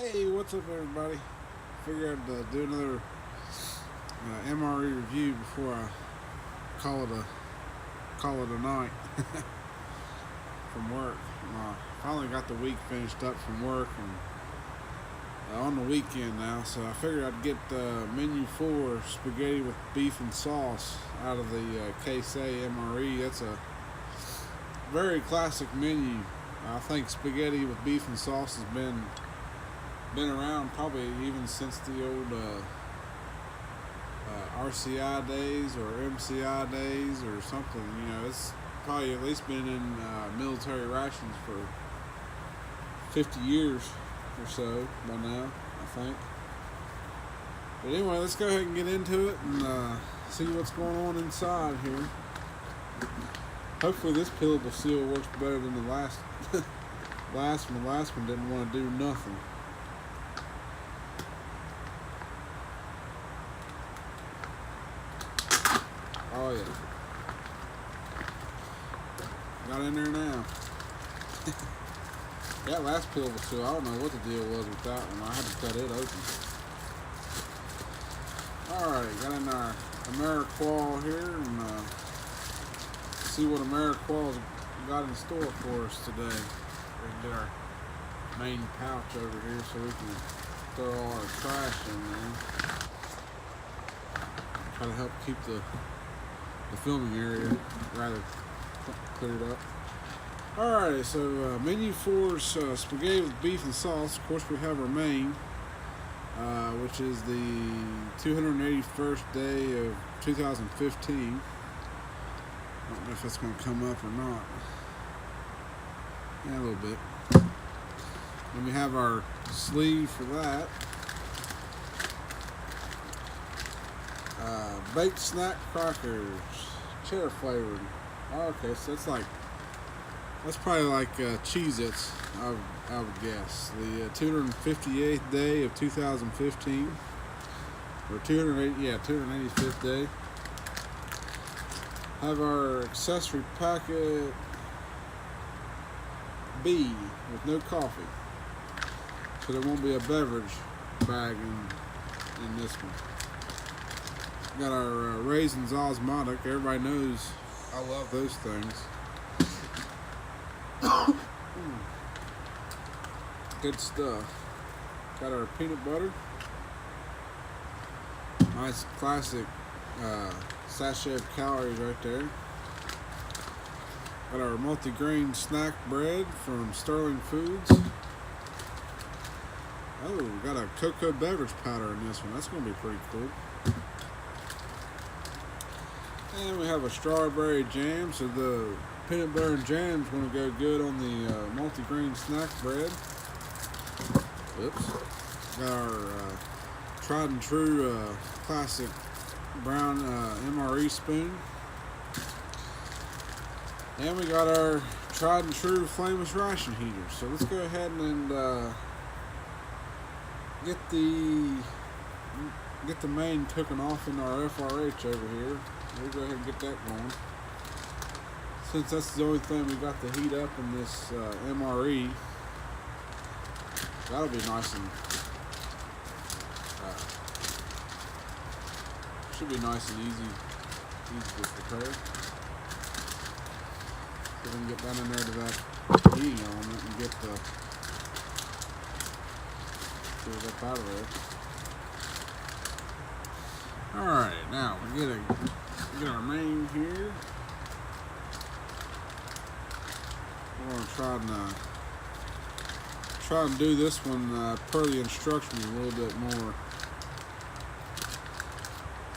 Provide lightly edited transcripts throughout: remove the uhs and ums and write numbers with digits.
Hey, what's up, everybody? Figured I'd do another MRE review before I call it a night from work. Finally got the week finished up from work and on the weekend now, so I figured I'd get menu 4 spaghetti with beef and sauce out of the Case MRE. That's a very classic menu. I think spaghetti with beef and sauce has been around probably even since the old RCI days or MCI days or something. You know, it's probably at least been in military rations for 50 years or so by now, I think. But anyway, let's go ahead and get into it and see what's going on inside here. Hopefully this peelable seal works better than the last last one. The last one didn't want to do nothing. Oh yeah. Got in there now. That last peelable seal, I don't know what the deal was with that one. I had to cut it open. Alright, got in our AmeriQual here and see what AmeriQual's got in store for us today. We can get our main pouch over here so we can throw all our trash in there. Try to help keep the filming area rather cleared up. Alright, so menu 4's spaghetti with beef and sauce. Of course, we have our main, which is the 281st day of 2015. I don't know if that's going to come up or not. Yeah, a little bit. Then we have our sleeve for that. Baked snack crackers, cheddar flavored. Okay, so that's probably like Cheez-Its, I would guess. The 258th day of 2015, or 285th day. Have our accessory packet B with no coffee, so there won't be a beverage bag in this one. Got our raisins osmotic. Everybody knows I love those things. Good stuff. Got our peanut butter. Nice classic sachet of calories right there. Got our multi-grain snack bread from Sterling Foods. Oh, we got a cocoa beverage powder in this one. That's going to be pretty cool. And we have a strawberry jam, so the peanut butter and jam is going to go good on the multi-grain snack bread. Oops. Got our tried and true classic brown MRE spoon. And we got our tried and true flameless ration heater. So let's go ahead and get the main cooking off in our FRH over here. We'll go ahead and get that going. Since that's the only thing we got to heat up in this MRE, that'll be nice and should be nice and easy to prepare. So we can get down in there to that heating element and get it up out of there. Alright, now we get our main here. We're going to try and do this one per the instructions a little bit more,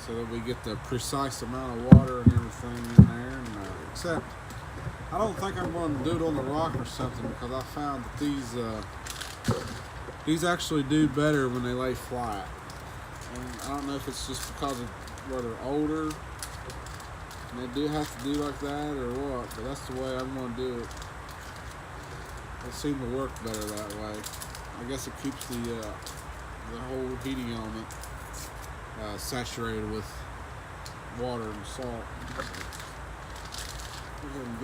so that we get the precise amount of water and everything in there. And except I don't think I'm going to do it on the rock or something, because I found that these actually do better when they lay flat. And I don't know if it's just because of where they're older and they do have to do like that or what, but that's the way I'm going to do it. It seems to work better that way. I guess it keeps the whole heating element saturated with water and salt. Go ahead and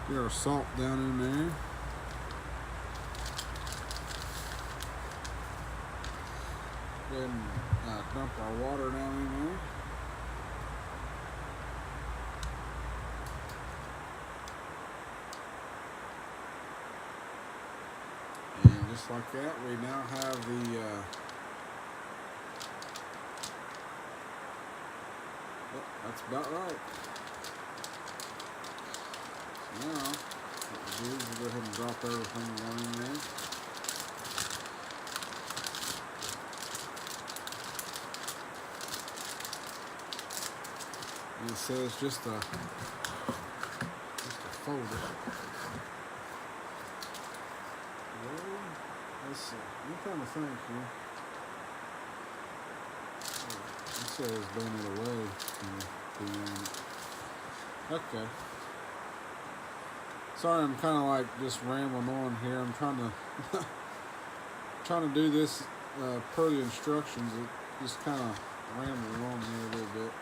get our salt down in there. Go ahead and dump our water down in there. And just like that, we now have the that's about right. So now, what we'll do is we'll go ahead and drop everything down in there. And it says just a folder. Well, let's see. I'm trying to think here. It says don't it away. Okay. Sorry, I'm kind of like just rambling on here. I'm trying to do this per the instructions. It just kind of rambling on here a little bit.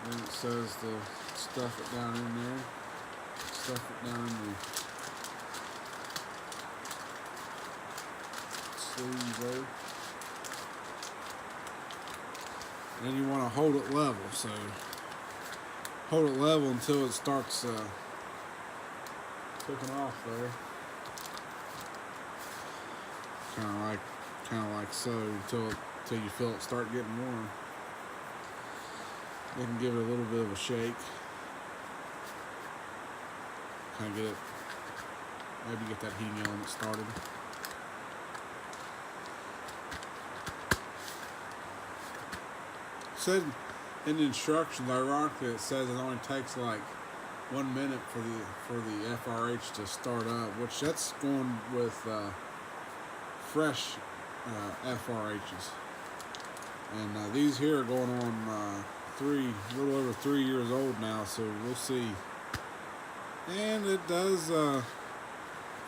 And it says to stuff it down in there. Stuff it down in the sleeve there. And then you want to hold it level, so hold it level until it starts cooking off there. Kind of like so until you feel it start getting warm. You can give it a little bit of a shake. Kind of get it, maybe get that heating element started. Said in the instructions, ironically, it says it only takes like 1 minute for the FRH to start up, which that's going with fresh FRHs, and these here are going on a little over 3 years old now, so we'll see. And it does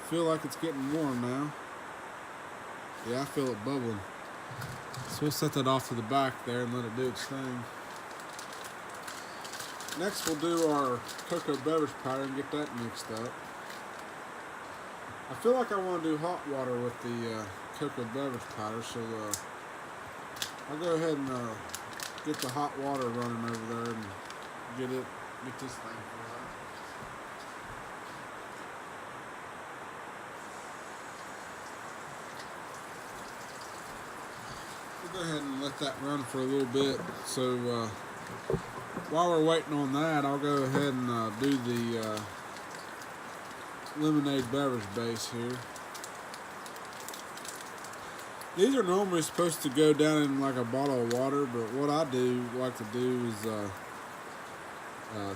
feel like it's getting warm now. Yeah, I feel it bubbling. So we'll set that off to the back there and let it do its thing. Next we'll do our cocoa beverage powder and get that mixed up. I feel like I want to do hot water with the cocoa beverage powder, so I'll go ahead and get the hot water running over there and get this thing for that. Go ahead and let that run for a little bit. So while we're waiting on that, I'll go ahead and do the lemonade beverage base here. These are normally supposed to go down in like a bottle of water, but what I like to do is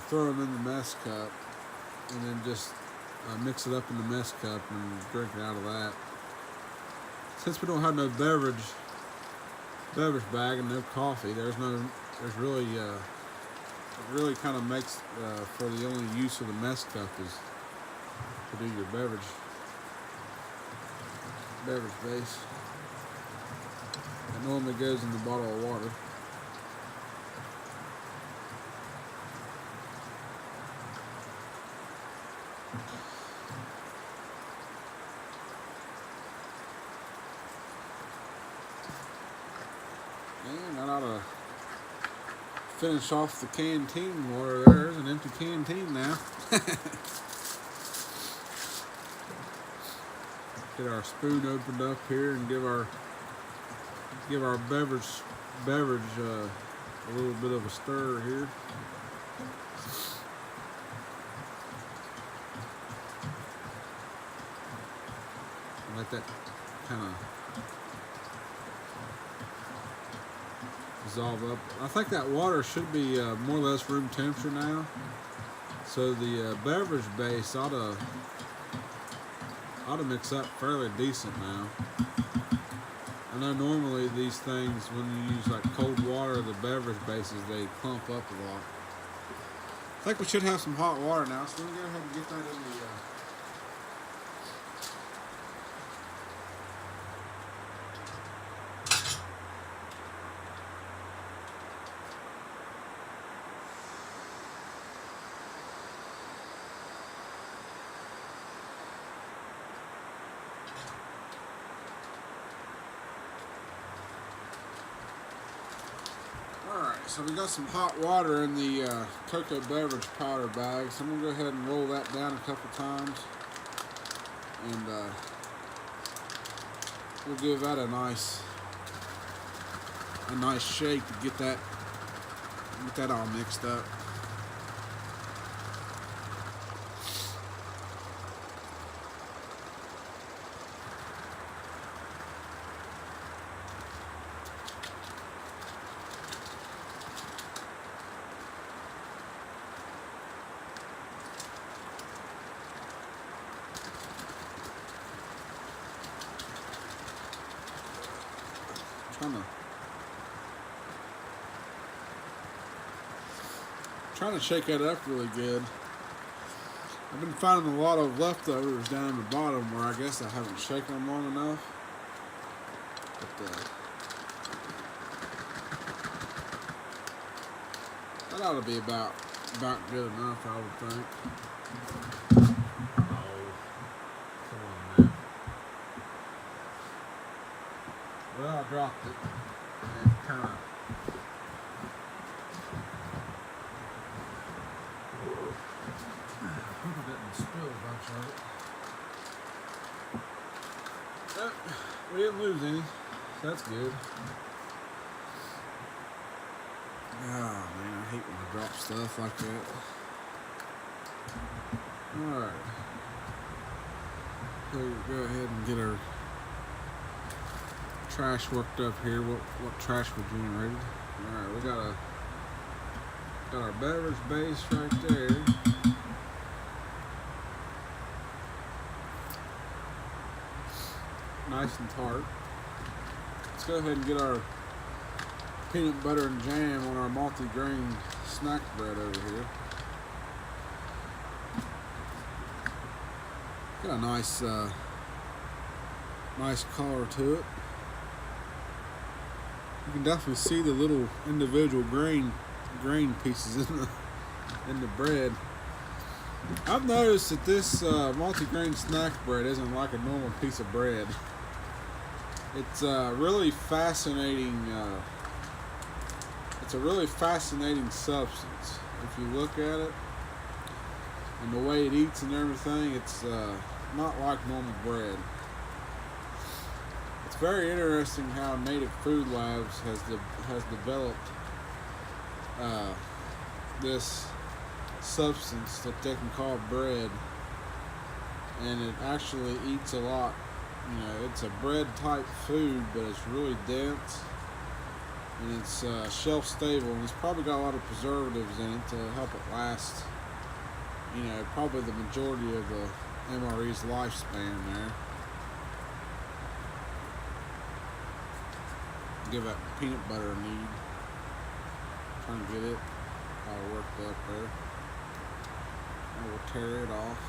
throw them in the mess cup and then just mix it up in the mess cup and drink it out of that. Since we don't have no beverage bag and no coffee, it really kind of makes for the only use of the mess cup is to do your beverage base. It normally goes in the bottle of water. And that ought to finish off the canteen water there. There's an empty canteen now. Get our spoon opened up here and give our beverage a little bit of a stir here. Let that kind of dissolve up. I think that water should be more or less room temperature now, so the beverage base ought to mix up fairly decent now. I know normally these things, when you use like cold water, the beverage bases, they clump up a lot. I think we should have some hot water now, so we'll go ahead and get that in the So we got some hot water in the cocoa beverage powder bag. So I'm gonna go ahead and roll that down a couple times, and we'll give that a nice shake to get that all mixed up. Trying to shake that up really good. I've been finding a lot of leftovers down in the bottom where I guess I haven't shaken them long enough. But that ought to be about good enough, I would think. Oh, come on now. Well, I dropped it. And kind of. Hope I didn't spill a bunch of it. But we didn't lose any, so that's good. Oh man, I hate when I drop stuff like that. Alright. So we'll go ahead and get our trash worked up here. What trash we generated. Alright, we got our beverage base right there. Nice and tart. Let's go ahead and get our peanut butter and jam on our multi-grain snack bread over here. Got a nice color to it. You can definitely see the little individual grain pieces in the bread. I've noticed that this multi-grain snack bread isn't like a normal piece of bread. It's really fascinating. It's a really fascinating substance. If you look at it and the way it eats and everything, it's not like normal bread. It's very interesting how Native Food Labs has developed this substance that they can call bread, and it actually eats a lot. You know, it's a bread type food, but it's really dense, and it's shelf stable, and it's probably got a lot of preservatives in it to help it last, you know, probably the majority of the MRE's lifespan there. Give that peanut butter a need. Trying to get it all worked up there. And we'll tear it off.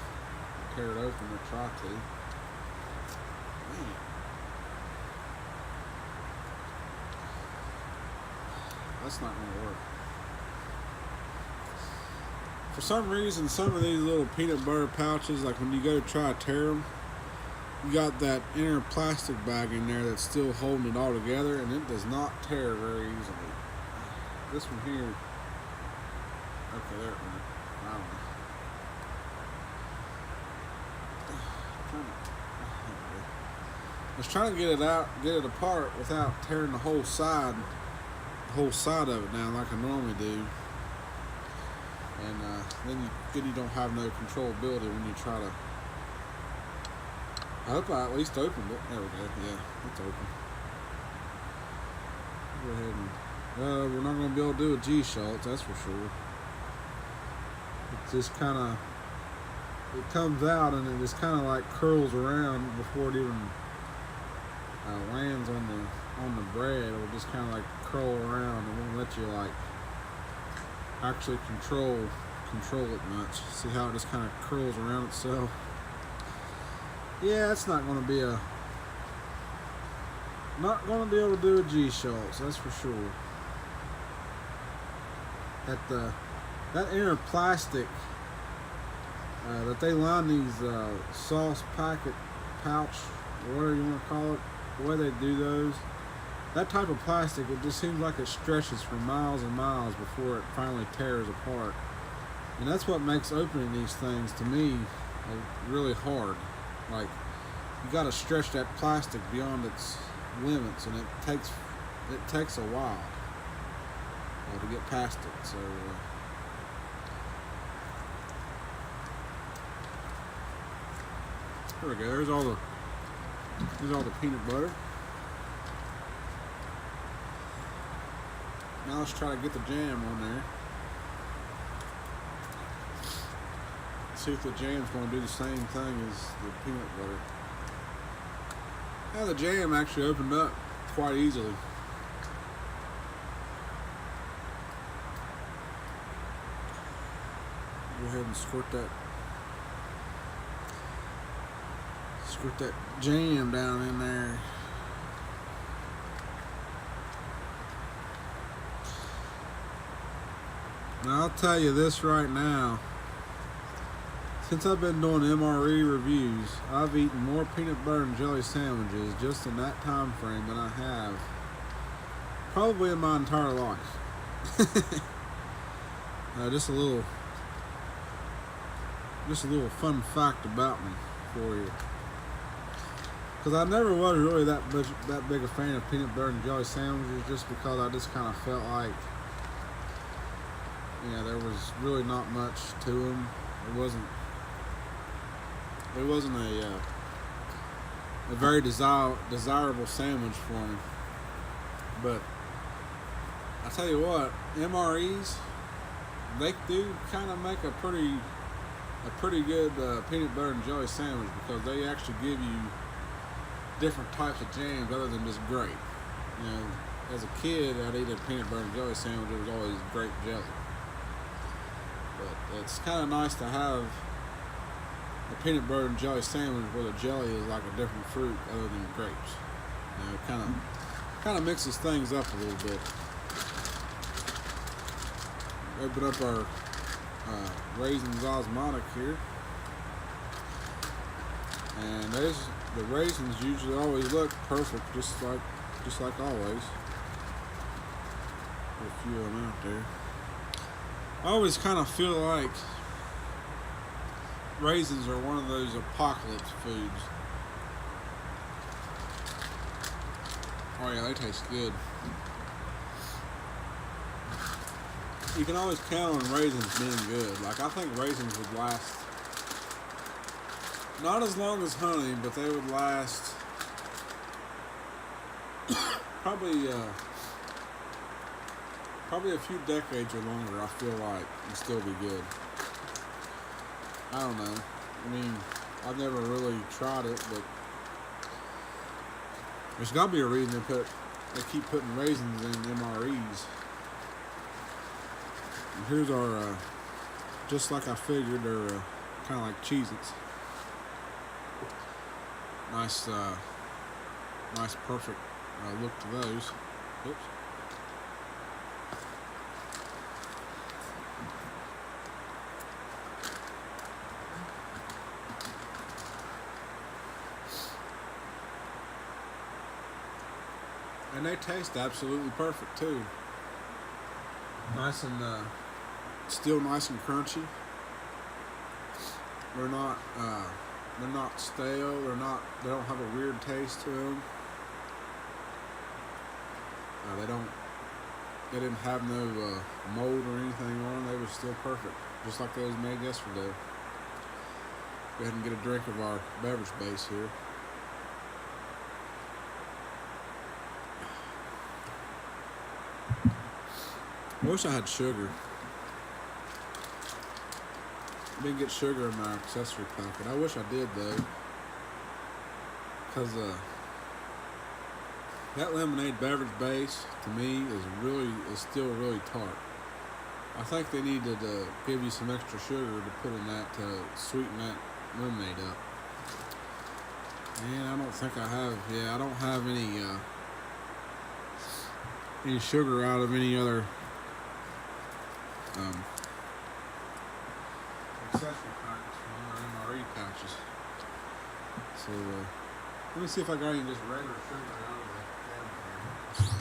Tear it open or try to. Man. That's not going to work. For some reason, some of these little peanut butter pouches, like when you go to try to tear them, you got that inner plastic bag in there that's still holding it all together, and it does not tear very easily. This one here, okay, there it went. I don't know. I was trying to get it apart without tearing the whole side of it down like I normally do. And then you don't have no controllability when you try to. I hope I at least opened it. There we go. Yeah, it's open. Go ahead and. We're not going to be able to do a G-Schultz, that's for sure. It just kind of. It comes out and it just kind of like curls around before it even lands on the bread. It will just kind of like curl around and won't let you like actually control it much. See how it just kind of curls around itself? Yeah, it's not going to be not going to be able to do a G-Schultz, that's for sure. That inner plastic that they line these sauce packet pouch, or whatever you want to call it, the way they do those, that type of plastic, it just seems like it stretches for miles and miles before it finally tears apart. And that's what makes opening these things, to me, really hard. Like, you got to stretch that plastic beyond its limits, and it takes a while to get past it. So there we go. There's all the peanut butter. Now let's try to get the jam on there. See if the jam's going to do the same thing as the peanut butter. Now the jam actually opened up quite easily. Go ahead and squirt that jam down in there. Now I'll tell you this right now. Since I've been doing MRE reviews, I've eaten more peanut butter and jelly sandwiches just in that time frame than I have probably in my entire life. Just a little fun fact about me for you. Because I never was really that big a fan of peanut butter and jelly sandwiches, just because I just kind of felt like, there was really not much to them. It wasn't a very desirable sandwich for me. But I tell you what, MREs, they do kind of make a pretty good peanut butter and jelly sandwich, because they actually give you different types of jams other than just grape. As a kid, I'd eat a peanut butter and jelly sandwich. It was always grape jelly. But it's kind of nice to have a peanut butter and jelly sandwich where the jelly is like a different fruit other than grapes. It kind of mixes things up a little bit. Open up our raisins osmotic here, and the raisins usually always look perfect, just like always. Put a few of them out there. I always kind of feel like raisins are one of those apocalypse foods. Oh yeah, they taste good. You can always count on raisins being good. Like, I think raisins would last not as long as honey, but they would last probably a few decades or longer. I feel like, and still be good. I don't know. I mean, I've never really tried it, but there's got to be a reason they keep putting raisins in MREs. And here's our, just like I figured, they're kind of like Cheez-Its. Nice perfect look to those. Oops. And they taste absolutely perfect too. Nice and still nice and crunchy. They're not stale. They don't have a weird taste to them. They didn't have no mold or anything on them. They were still perfect, just like they was made yesterday. Go ahead and get a drink of our beverage base here. I wish I had sugar. I didn't get sugar in my accessory packet. I wish I did though, because that lemonade beverage base to me is still really tart. I think they needed to give you some extra sugar to put in that to sweeten that lemonade up. And I don't think I have. Yeah, I don't have any sugar out of any other accessory packets from other MRE pouches. So let me see if I got any just regular sugar out of the can.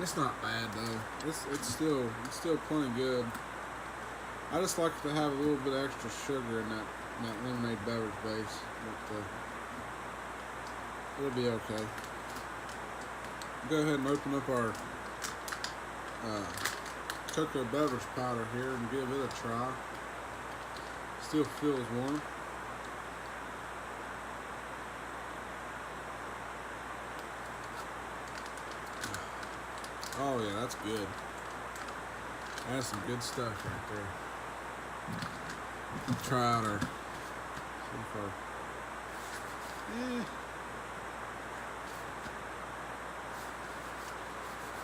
It's not bad though. It's still plenty good. I just like to have a little bit extra sugar in that lemonade beverage base, but it'll be okay. Go ahead and open up our cocoa beverage powder here and give it a try. Still feels warm. Oh yeah, that's good. That's some good stuff right there. Try out our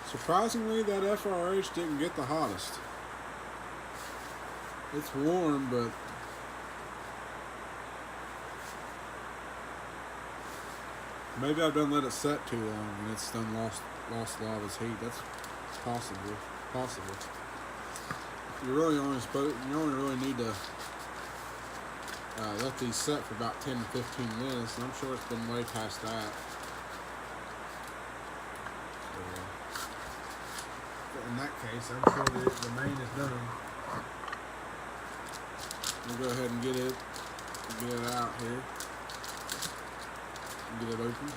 surprisingly, that FRH didn't get the hottest. It's warm, but maybe I've done let it set too long and it's done lost a lot of its heat. That's possible. You only really need to let these set for about 10 to 15 minutes, and I'm sure it's been way past that. So, in that case, I'm sure the main is done. We'll go ahead and get it out here, and get it open.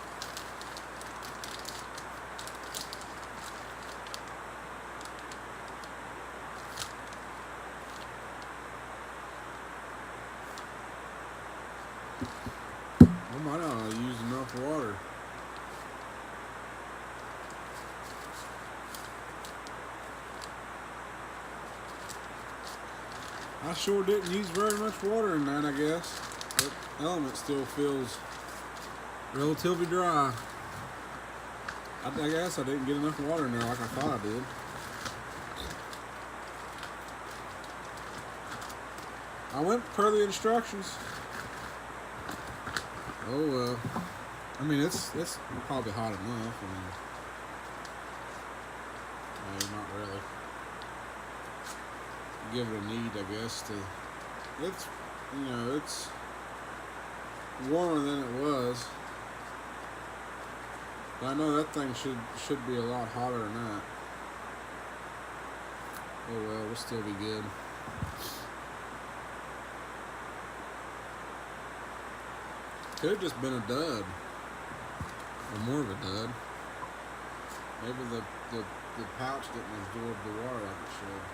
I might not use enough water. I sure didn't use very much water in that, I guess. That element still feels relatively dry. I guess I didn't get enough water in there like I thought I did. I went per the instructions. Oh well. I mean, it's probably hot enough. No, not really. Give it a need, I guess. It's warmer than it was. But I know that thing should be a lot hotter than that. Oh well, we'll still be good. Could have just been a dud, or more of a dud. Maybe the pouch didn't absorb the water like it should.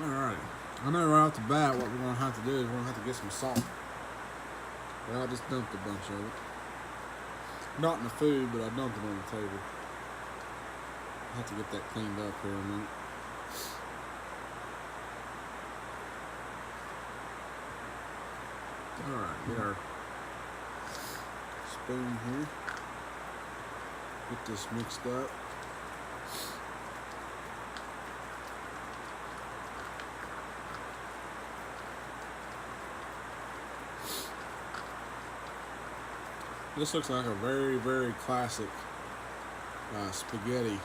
Alright, I know right off the bat what we're going to have to do is we're going to have to get some salt. Well, I just dumped a bunch of it. Not in the food, but I dumped it on the table. I have to get that cleaned up here in a minute. Alright, get our spoon here. Get this mixed up. This looks like a very, very classic spaghetti.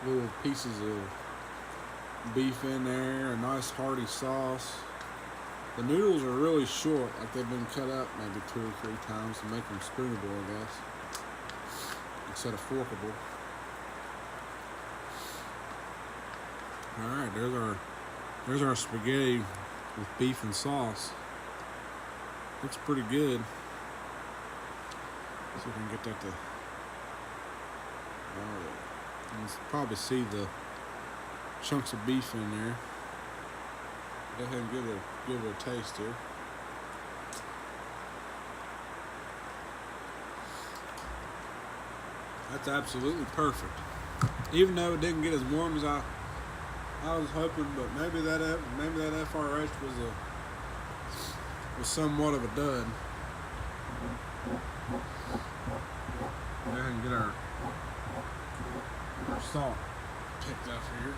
Little pieces of beef in there, a nice hearty sauce. The noodles are really short, like they've been cut up maybe 2 or 3 times to make them spoonable, I guess, instead of forkable. Alright, there's our spaghetti with beef and sauce. Looks pretty good. See if we can get that to... You can probably see the chunks of beef in there. Go ahead and give it a taste here. That's absolutely perfect. Even though it didn't get as warm as I was hoping, but maybe that FRH was somewhat of a dud. Go ahead and get our salt picked up here.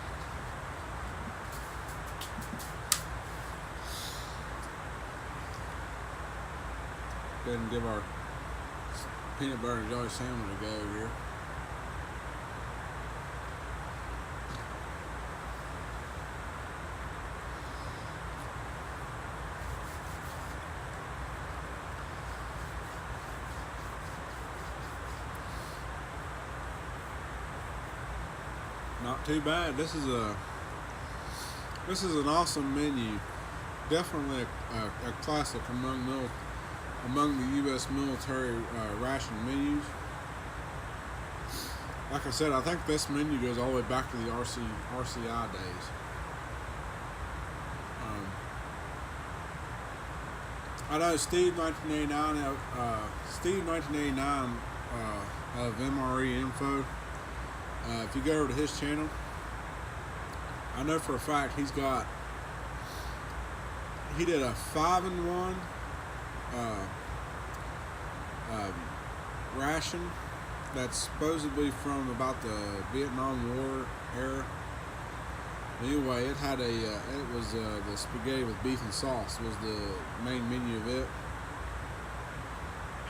Go ahead and give our peanut butter and jelly sandwich a go here. Not too bad. This is an awesome menu. Definitely a classic among the U.S. military ration menus. Like I said, I think this menu goes all the way back to the RCI days. I know Steve 1989 of MRE Info. If you go over to his channel, I know for a fact he did a 5-in-1 ration that's supposedly from about the Vietnam War era. Anyway, it had it was the spaghetti with beef and sauce was the main menu of it.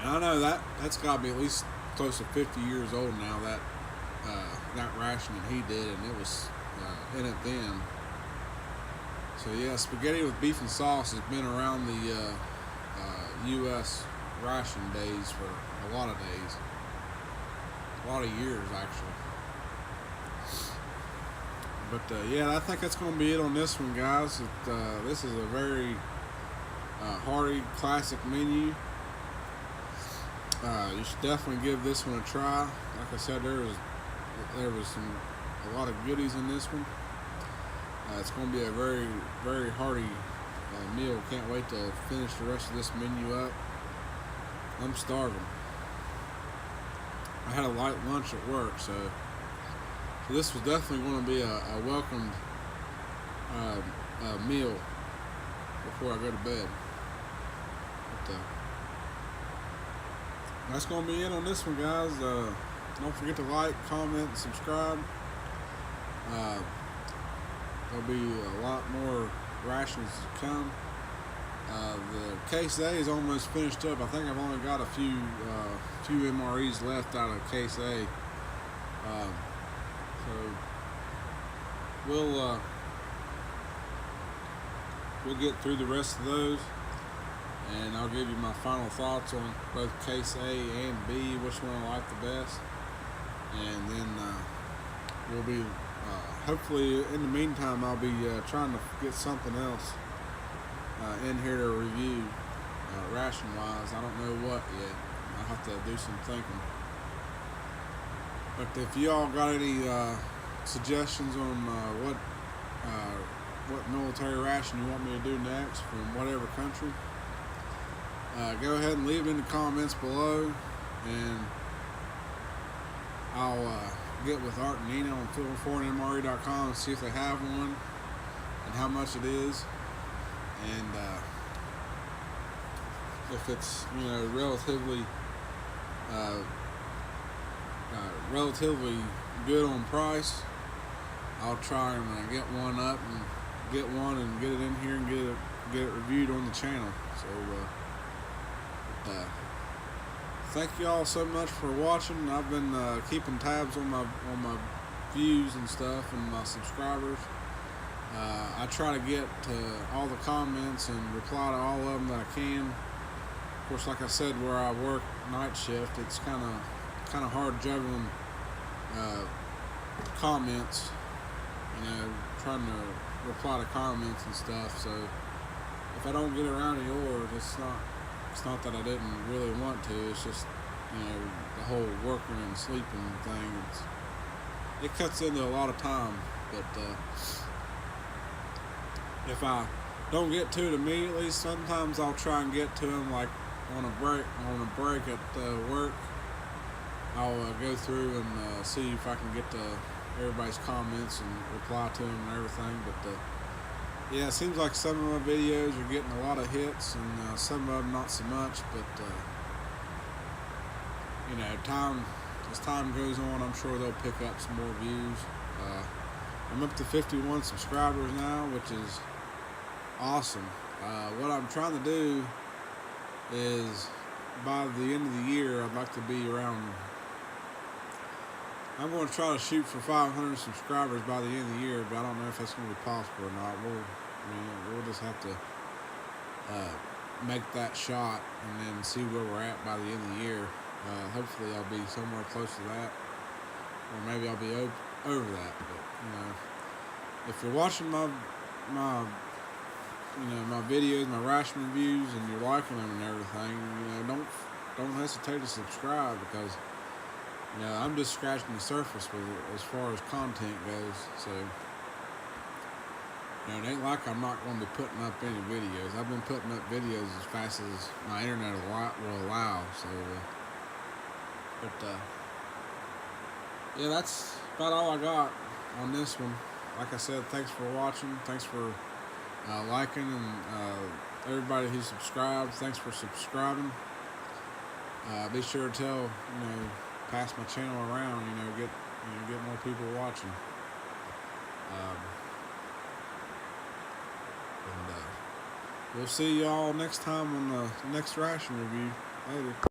And I know that's got to be at least close to 50 years old now, that ration that he did, and it was in it then. So yeah, spaghetti with beef and sauce has been around the U.S. ration days for a lot of days. A lot of years, actually. But yeah, I think that's going to be it on this one, guys. This is a very hearty, classic menu. You should definitely give this one a try. Like I said, there was a lot of goodies in this one. It's going to be a very, very hearty meal. Can't wait to finish the rest of this menu up. I'm starving. I had a light lunch at work, so this was definitely going to be a welcomed meal before I go to bed. But, that's going to be it on this one, guys. Don't forget to like, comment, and subscribe. There'll be a lot more rations to come. The case A is almost finished up. I think I've only got a few MREs left out of case A. So we'll get through the rest of those, and I'll give you my final thoughts on both case A and B, which one I like the best, and then we'll be hopefully in the meantime I'll be trying to get something else in here to review ration wise. I don't know what yet. I'll have to do some thinking. But if y'all got any suggestions on what military ration you want me to do next from whatever country, go ahead and leave it in the comments below, and I'll get with Art and Nina on filmforeignmre.com and see if they have one and how much it is, and if it's relatively good on price, I'll try and get one up and get it in here and get it reviewed on the channel. So thank you all so much for watching. I've been keeping tabs on my views and stuff and my subscribers. I try to get to all the comments and reply to all of them that I can. Of course, like I said, where I work night shift, it's kind of hard juggling comments, trying to reply to comments and stuff. So if I don't get around to yours, it's not that I didn't really want to. It's just the whole working and sleeping thing. It cuts into a lot of time. But if I don't get to it immediately, sometimes I'll try and get to them like on a break at work. I'll go through and see if I can get to everybody's comments and reply to them and everything. But yeah, it seems like some of my videos are getting a lot of hits, and some of them not so much. But as time goes on, I'm sure they'll pick up some more views. I'm up to 51 subscribers now, which is awesome. What I'm trying to do is, by the end of the year, I'd like to be around. I'm going to try to shoot for 500 subscribers by the end of the year, but I don't know if that's going to be possible or not. We'll just have to make that shot and then see where we're at by the end of the year. Hopefully I'll be somewhere close to that, or maybe I'll be over that. But You know, if you're watching my my videos, my ration reviews, and you're liking them and everything, don't hesitate to subscribe, because I'm just scratching the surface with it as far as content goes. So it ain't like I'm not going to be putting up any videos. I've been putting up videos as fast as my internet will allow. So, yeah, that's about all I got on this one. Like I said, thanks for watching. Thanks for liking, and everybody who subscribed, thanks for subscribing. Be sure to tell, pass my channel around. Get more people watching. And we'll see y'all next time on the next ration review. Later.